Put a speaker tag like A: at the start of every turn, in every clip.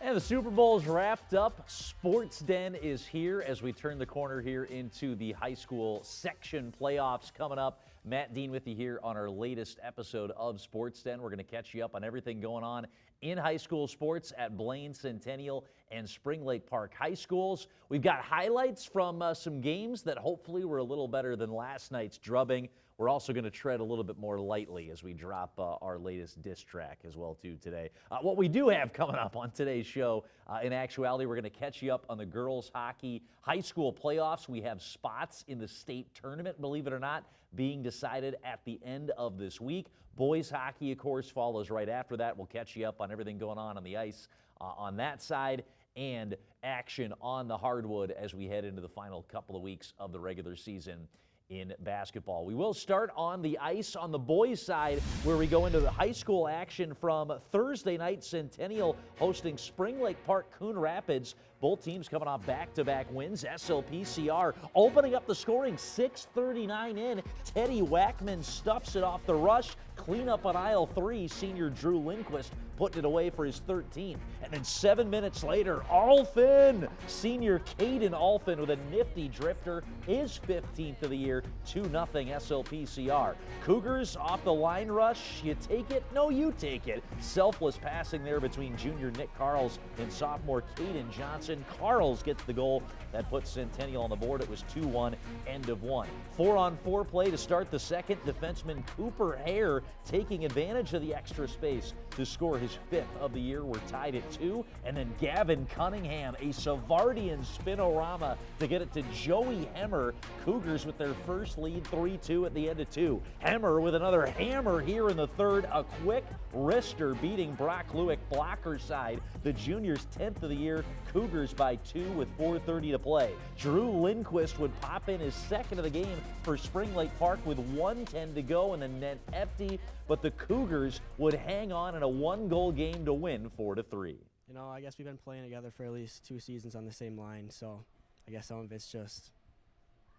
A: And the Super Bowl is wrapped up. Sports Den is here as we turn the corner here into the high school section playoffs coming up. Matt Dean with you here on our latest episode of Sports Den. We're going to catch you up on everything going on in high school sports at Blaine Centennial and Spring Lake Park High Schools. We've got highlights from some games that hopefully were a little better than last night's drubbing. We're also going to tread a little bit more lightly as we drop our latest diss track as well too today. What we do have coming up on today's show, in actuality, we're going to catch you up on the girls hockey high school playoffs. We have spots in the state tournament, believe it or not, being decided at the end of this week. Boys hockey, of course, follows right after that. We'll catch you up on everything going on the ice on that side, and action on the hardwood as we head into the final couple of weeks of the regular season in basketball. We will start on the ice on the boys' side, where we go into the high school action from Thursday night. Centennial hosting Spring Lake Park Coon Rapids. Both teams coming off back-to-back wins. SLPCR opening up the scoring, 6:39 in. Teddy Wackman stuffs it off the rush. Clean up on aisle 3, senior Drew Lindquist putting it away for his 13th. And then 7 minutes later, Alphin, senior Caden Alphin with a nifty drifter, his 15th of the year, 2-0 SLPCR. Cougars off the line rush. You take it? No, you take it. Selfless passing there between junior Nick Carls and sophomore Caden Johnson. Carls gets the goal that puts Centennial on the board. It was 2-1, end of one. 4-on-4 play to start the second. Defenseman Cooper Hare taking advantage of the extra space to score his 5th of the year. We're tied at 2. And then Gavin Cunningham, a Savardian spinorama to get it to Joey Hemmer. Cougars with their first lead, 3-2 at the end of 2. Hemmer with another hammer here in the third. A quick wrister beating Brock Lewick, blocker side. The juniors' 10th of the year. Cougars by 2 with 4:30 to play. Drew Lindquist would pop in his second of the game for Spring Lake Park with 1:10 to go and the net empty. But the Cougars would hang on in a 1-goal game to win 4-3.
B: You know, I guess we've been playing together for at least 2 seasons on the same line, so I guess some of it's just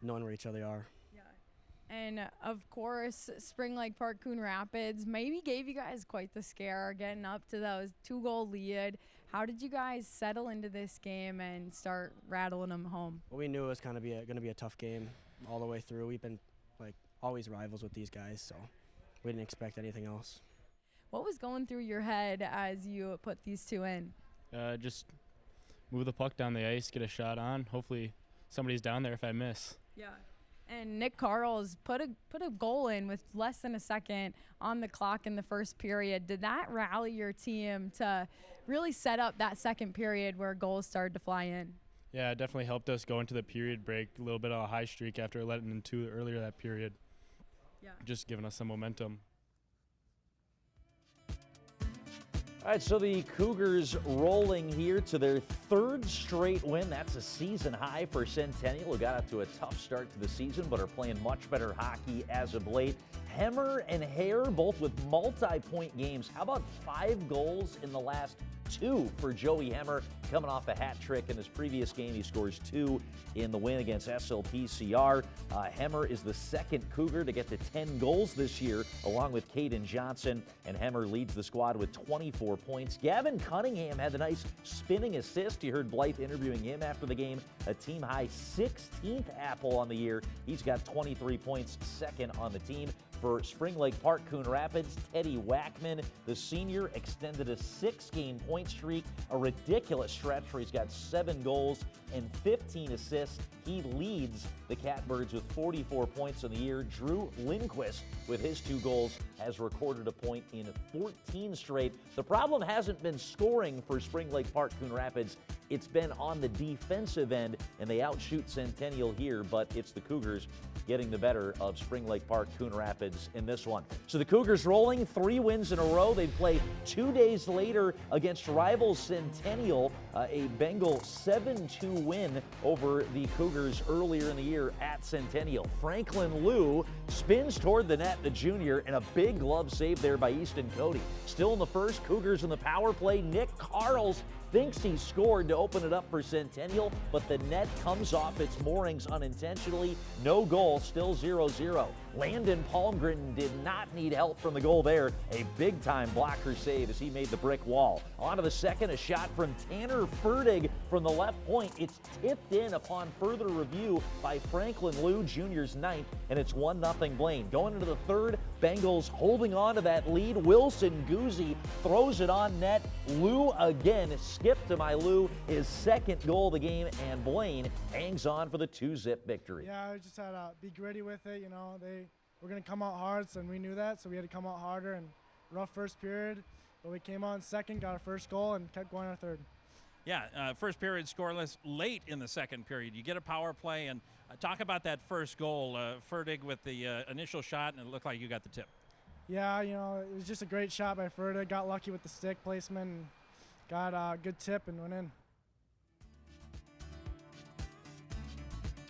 B: knowing where each other are.
C: Yeah. And of course, Spring Lake Park Coon Rapids maybe gave you guys quite the scare getting up to those 2-goal lead. How did you guys settle into this game and start rattling them home?
B: Well, we knew it was going to be a tough game all the way through. We've been like always rivals with these guys, so we didn't expect anything else.
C: What was going through your head as you put these two in?
D: Just move the puck down the ice, get a shot on. Hopefully somebody's down there if I miss.
C: Yeah. And Nick Carls put a goal in with less than a second on the clock in the first period. Did that rally your team to really set up that second period where goals started to fly in?
D: Yeah, it definitely helped us go into the period break, a little bit of a high streak after letting in 2 earlier that period.
C: Yeah.
D: Just giving us some momentum.
A: All right, so the Cougars rolling here to their 3rd straight win. That's a season high for Centennial, who got out to a tough start to the season but are playing much better hockey as of late. Hemmer and Hare both with multi-point games. How about 5 goals in the last 2 for Joey Hemmer, coming off a hat trick in his previous game. He scores 2 in the win against SLPCR. Hemmer is the second Cougar to get to 10 goals this year, along with Caden Johnson, and Hemmer leads the squad with 24 points. Gavin Cunningham had the nice spinning assist. You heard Blythe interviewing him after the game. A team-high 16th apple on the year. He's got 23 points, second on the team. For Spring Lake Park Coon Rapids, Teddy Wackman, the senior, extended a 6-game point streak, a ridiculous stretch where he's got 7 goals and 15 assists. He leads the Catbirds with 44 points in the year. Drew Lindquist, with his 2 goals, has recorded a point in 14 straight. The problem hasn't been scoring for Spring Lake Park Coon Rapids. It's been on the defensive end, and they outshoot Centennial here, but it's the Cougars getting the better of Spring Lake Park Coon Rapids in this one. So the Cougars rolling 3 wins in a row. They play 2 days later against rivals Centennial, a Bengal 7-2 win over the Cougars earlier in the year at Centennial. Franklin Liu spins toward the net, the junior, and a big glove save there by Easton Cody. Still in the first, Cougars in the power play. Nick Carls thinks he scored to open it up for Centennial, but the net comes off its moorings unintentionally. No goal, still 0-0. Landon Palmgren did not need help from the goal there. A big-time blocker save as he made the brick wall. On to the second, a shot from Tanner Ferdig from the left point. It's tipped in upon further review by Franklin Liu, Jr.'s ninth, and it's 1-0 Blaine. Going into the third, Bengals holding on to that lead. Wilson Guzzi throws it on net. Liu again, skip to my Liu, his second goal of the game, and Blaine hangs on for the 2-zip victory.
E: Yeah, we just had to be gritty with it. You know, they were going to come out hard, and we knew that, so we had to come out harder. And rough first period, but we came out in second, got our first goal, and kept going our third.
F: Yeah, first period scoreless. Late in the second period, you get a power play, and talk about that first goal. Ferdig with the initial shot, and it looked like you got the tip.
E: Yeah, you know, it was just a great shot by Ferdig. Got lucky with the stick placement, and got a good tip and went in.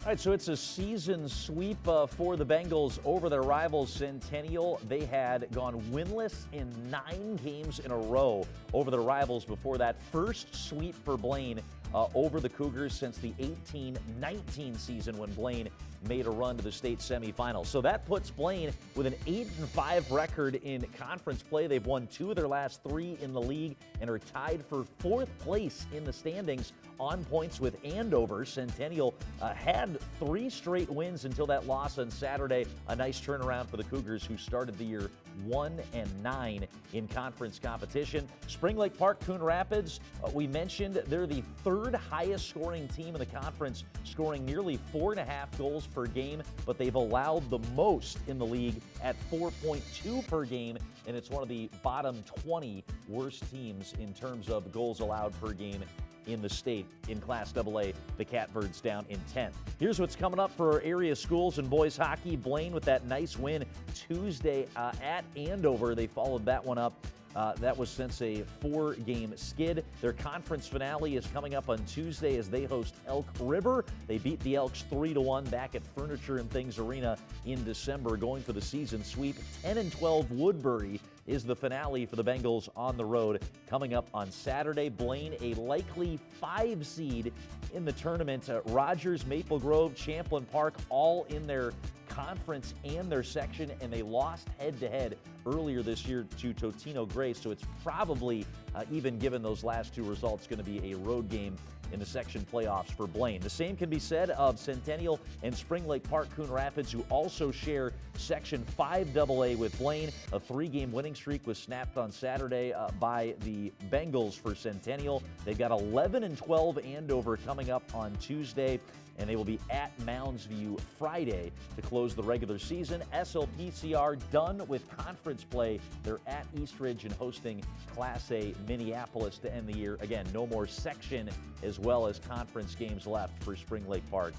A: All right, so it's a season sweep for the Bengals over their rivals Centennial. They had gone winless in 9 games in a row over their rivals before that. First sweep for Blaine over the Cougars since the 18-19 season when Blaine made a run to the state semifinals. So that puts Blaine with an 8-5 record in conference play. They've won 2 of their last 3 in the league and are tied for 4th place in the standings on points with Andover. Centennial had 3 straight wins until that loss on Saturday. A nice turnaround for the Cougars, who started the year 1-9 in conference competition. Spring Lake Park Coon Rapids, we mentioned they're the 3rd highest scoring team in the conference, scoring nearly 4.5 goals per game, but they've allowed the most in the league at 4.2 per game, and it's one of the bottom 20 worst teams in terms of goals allowed per game in the state. In Class AA, the Catbirds down in 10th. Here's what's coming up for our area schools and boys hockey. Blaine with that nice win Tuesday at Andover. They followed that one up. That was since a 4-game skid. Their conference finale is coming up on Tuesday as they host Elk River. They beat the Elks 3-1 back at Furniture and Things Arena in December, going for the season sweep. 10-12 Woodbury is the finale for the Bengals on the road. Coming up on Saturday, Blaine, a likely 5 seed in the tournament. Rogers, Maple Grove, Champlin Park, all in their conference and their section, and they lost head-to-head earlier this year to Totino Grace, so it's probably, even given those last 2 results, going to be a road game in the section playoffs for Blaine. The same can be said of Centennial and Spring Lake Park Coon Rapids, who also share Section 5AA with Blaine. A 3-game winning streak was snapped on Saturday by the Bengals for Centennial. They've got 11-12 Andover coming up on Tuesday, and they will be at Mounds View Friday to close the regular season. SLPCR done with conference play. They're at Eastridge and hosting Class A Minneapolis to end the year. Again, no more section as well as conference games left for Spring Lake Park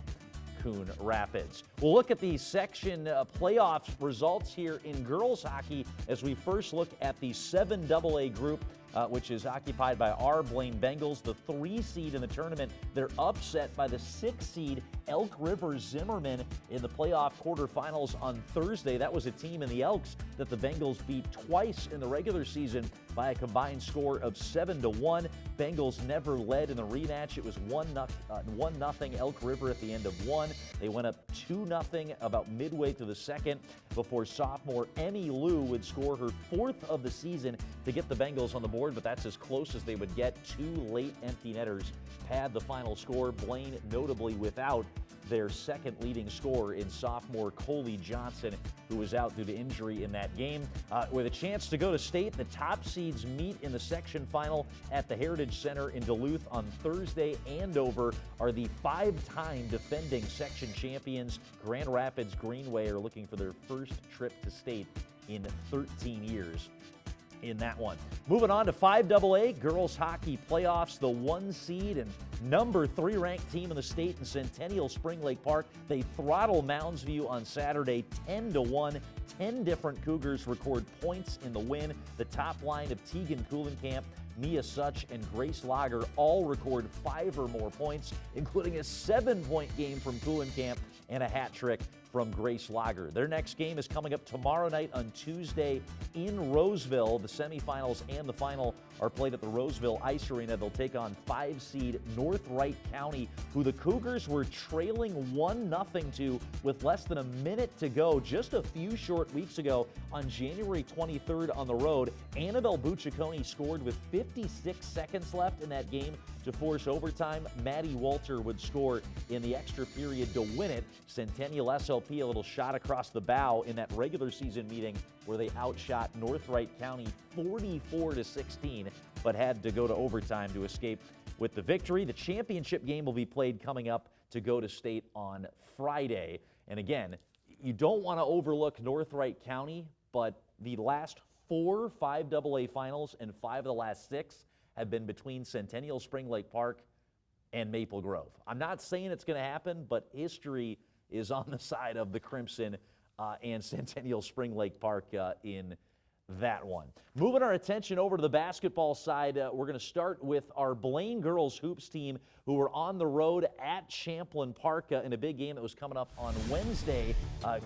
A: Coon Rapids. We'll look at the section playoffs results here in girls hockey as we first look at the 7AA group, which is occupied by our Blaine Bengals, the 3 seed in the tournament. They're upset by the 6 seed Elk River Zimmerman in the playoff quarterfinals on Thursday. That was a team in the Elks that the Bengals beat twice in the regular season by a combined score of 7-1. Bengals never led in the rematch. It was 1-0 Elk River at the end of 1. They went up 2-0 about midway through the second before sophomore Emmy Liu would score her 4th of the season to get the Bengals on the board, but that's as close as they would get. 2 late empty netters pad the final score. Blaine notably without their second leading scorer in sophomore Coley Johnson, who was out due to injury in that game. With a chance to go to state, the top seeds meet in the section final at the Heritage Center in Duluth on Thursday. Andover are the 5-time defending section champions. Grand Rapids Greenway are looking for their first trip to state in 13 years in that one. Moving on to 5AA girls hockey playoffs, the 1 seed and number 3 ranked team in the state in Centennial Spring Lake Park. They throttle Mounds View on Saturday 10-1. 10 different Cougars record points in the win. The top line of Tegan Kuhlenkamp, Mia Such, and Grace Lager all record 5 or more points, including a 7-point game from Kuhlenkamp and a hat trick from Grace Lager. Their next game is coming up tomorrow night on Tuesday in Roseville. The semifinals and the final are played at the Roseville Ice Arena. They'll take on 5-seed North Wright County, who the Cougars were trailing 1-0 to with less than a minute to go just a few short weeks ago on January 23rd on the road. Annabelle Bucciaconi scored with 56 seconds left in that game to force overtime. Maddie Walter would score in the extra period to win it. Centennial SLP a little shot across the bow in that regular season meeting where they outshot North Wright County 44-16, but had to go to overtime to escape with the victory. The championship game will be played coming up to go to state on Friday. And again, you don't want to overlook North Wright County, but the last 4 5AA finals and 5 of the last 6 have been between Centennial Spring Lake Park and Maple Grove. I'm not saying it's going to happen, but history is on the side of the Crimson and Centennial Spring Lake Park in that one. Moving our attention over to the basketball side, we're going to start with our Blaine girls hoops team, who were on the road at Champlin Park in a big game that was coming up on Wednesday,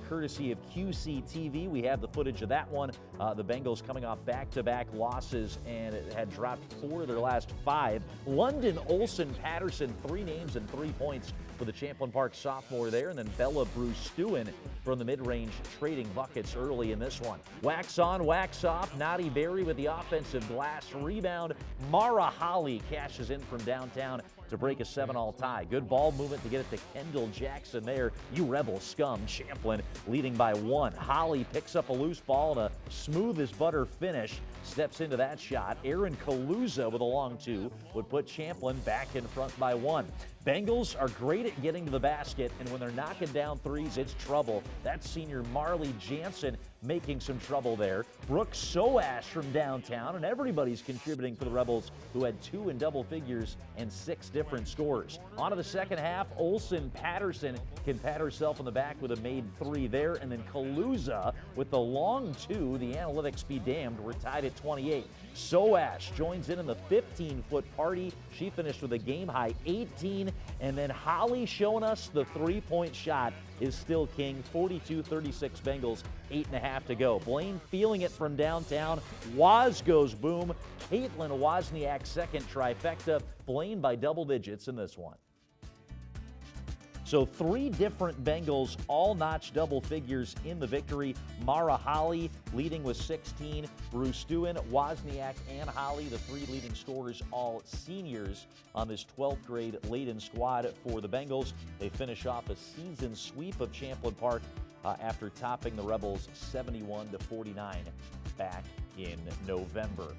A: courtesy of QC TV. We have the footage of that one. The Bengals coming off back-to-back losses and had dropped 4 of their last 5. London Olson Patterson, 3 names and 3 points for the Champlin Park sophomore there, and then Bella Bruce Stewin from the mid-range trading buckets early in this one. Wax on, wax off. Nadi Berry with the offensive glass rebound. Mara Holly cashes in from downtown to break a 7-all tie. Good ball movement to get it to Kendall Jackson there. You rebel scum. Champlin leading by 1. Holly picks up a loose ball and a smooth as butter finish. Steps into that shot. Aaron Kaluza with a long 2 would put Champlin back in front by 1. Bengals are great at getting to the basket, and when they're knocking down threes, it's trouble. That's senior Marley Jansen making some trouble there. Brooke Soash from downtown, and everybody's contributing for the Rebels, who had 2 in double figures and 6 different scores. On to the second half, Olson Patterson can pat herself on the back with a made 3 there, and then Kaluza with the long 2. The analytics be damned. We're tied at 28. Soash joins in the 15-foot party. She finished with a game-high 18. And then Holly showing us the 3-point shot is still king. 42-36 Bengals, 8.5 to go. Blaine feeling it from downtown. Waz goes boom. Caitlin Wozniak second trifecta. Blaine by double digits in this one. So 3 different Bengals all notch double figures in the victory. Mara Holly leading with 16. Bruce Stewin, Wozniak, and Holly, the 3 leading scorers, all seniors on this 12th grade Layton squad for the Bengals. They finish off a season sweep of Champlin Park after topping the Rebels 71-49 back in November.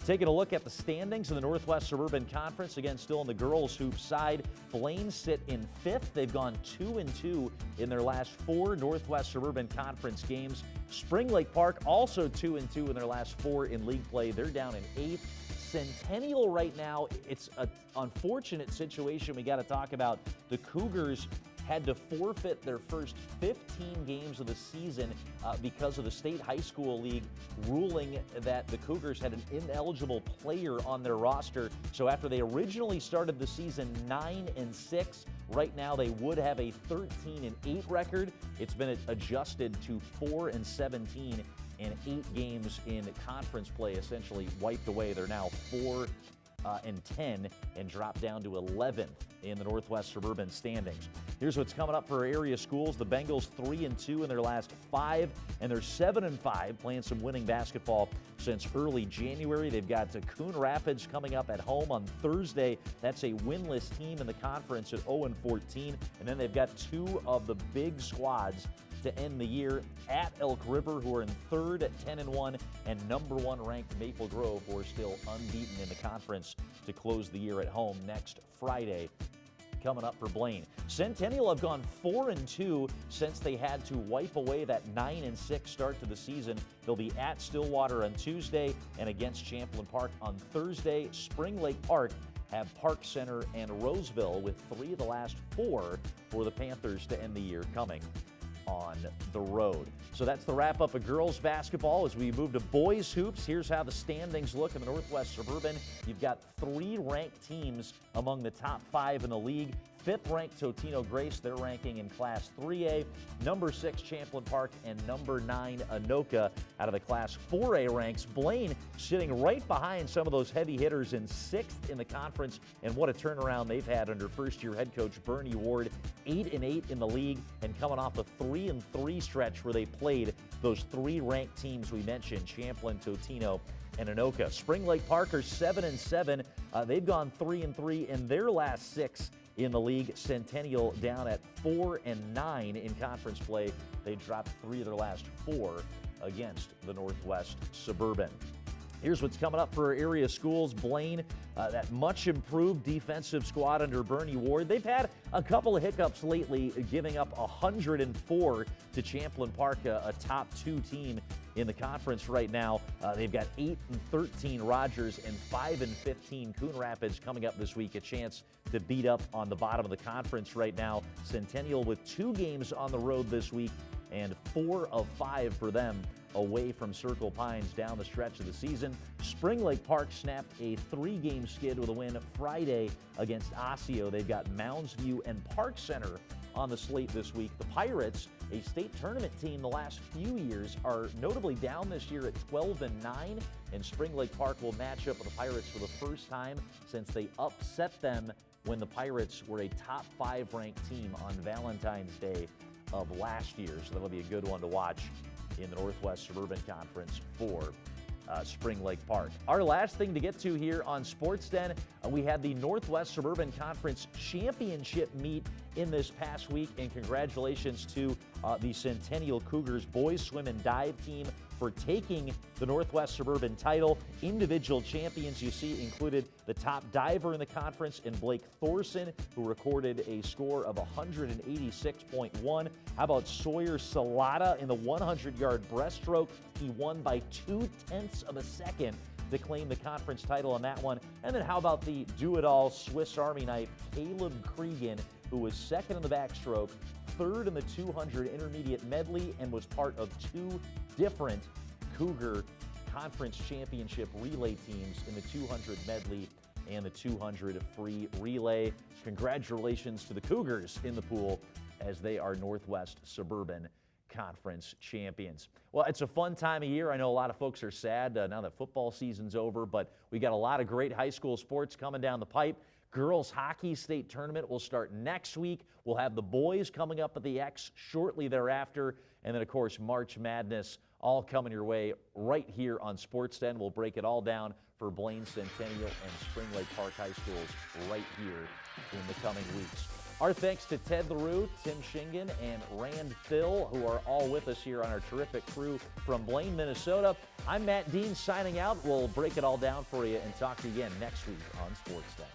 A: Taking a look at the standings in the Northwest Suburban Conference, again, still on the girls' hoop side. Blaine sit in 5th. They've gone 2-2 in their last 4 Northwest Suburban Conference games. Spring Lake Park also 2-2 in their last 4 in league play. They're down in 8th. Centennial right now, it's an unfortunate situation we got to talk about. The Cougars had to forfeit their first 15 games of the season because of the State High School League ruling that the Cougars had an ineligible player on their roster. So after they originally started the season 9-6, right now they would have a 13-8 record. It's been adjusted to 4-17, and 8 games in conference play essentially wiped away. They're now 4-10 and dropped down to 11th in the Northwest Suburban standings. Here's what's coming up for our area schools. The Bengals 3-2 in their last 5, and they're 7-5, playing some winning basketball since early January. They've got Coon Rapids coming up at home on Thursday. That's a winless team in the conference at 0-14, and then they've got 2 of the big squads to end the year at Elk River, who are in 3rd at 10-1, and number 1 ranked Maple Grove, who are still unbeaten in the conference to close the year at home next Friday. Coming up for Blaine. Centennial have gone 4-2 since they had to wipe away that 9-6 start to the season. They'll be at Stillwater on Tuesday and against Champlin Park on Thursday. Spring Lake Park have Park Center and Roseville, with 3 of the last 4 for the Panthers to end the year coming on the road. So that's the wrap up of girls basketball. As we move to boys hoops, here's how the standings look in the Northwest Suburban. You've got 3 ranked teams among the top 5 in the league. 5th-ranked Totino Grace, their ranking in Class 3A. Number 6, Champlin Park, and number 9, Anoka out of the Class 4A ranks. Blaine sitting right behind some of those heavy hitters in 6th in the conference, and what a turnaround they've had under first-year head coach Bernie Ward. 8-8 in the league, and coming off a 3-3 stretch where they played those 3 ranked teams we mentioned, Champlin, Totino, and Anoka. Spring Lake Park are 7-7. They've gone 3-3 in their last 6 in the league. Centennial down at 4-9 in conference play. They dropped 3 of their last 4 against the Northwest Suburban. Here's what's coming up for our area schools. Blaine, that much improved defensive squad under Bernie Ward. They've had a couple of hiccups lately, giving up 104 to Champlin Park, a top 2 team in the conference right now. They've got 8-13 Rogers and 5-15 Coon Rapids coming up this week. A chance to beat up on the bottom of the conference right now. Centennial with 2 games on the road this week and 4 of 5 for them away from Circle Pines down the stretch of the season. Spring Lake Park snapped a 3-game skid with a win Friday against Osseo. They've got Mounds View and Park Center on the slate this week. The Pirates, a state tournament team the last few years, are notably down this year at 12-9, and Spring Lake Park will match up with the Pirates for the first time since they upset them when the Pirates were a top 5 ranked team on Valentine's Day of last year. So that'll be a good one to watch in the Northwest Suburban Conference for Spring Lake Park. Our last thing to get to here on Sports Den, we had the Northwest Suburban Conference Championship meet in this past week, and congratulations to the Centennial Cougars boys swim and dive team for taking the Northwest Suburban title. Individual champions you see included the top diver in the conference in Blake Thorson, who recorded a score of 186.1. How about Sawyer Salata in the 100-yard breaststroke? He won by 0.2 of a second to claim the conference title on that one. And then how about the do-it-all Swiss Army knife, Caleb Cregan, who was second in the backstroke, third in the 200 intermediate medley, and was part of 2 different Cougar Conference Championship relay teams in the 200 medley and the 200 free relay. Congratulations to the Cougars in the pool as they are Northwest Suburban Conference champions. Well, it's a fun time of year. I know a lot of folks are sad now that football season's over, but we got a lot of great high school sports coming down the pipe. Girls hockey state tournament will start next week. We'll have the boys coming up at the X shortly thereafter. And then, of course, March Madness all coming your way right here on Sports Den. We'll break it all down for Blaine Centennial and Spring Lake Park High Schools right here in the coming weeks. Our thanks to Ted LaRue, Tim Shingen, and Rand Phil, who are all with us here on our terrific crew from Blaine, Minnesota. I'm Matt Dean signing out. We'll break it all down for you and talk to you again next week on Sports Den.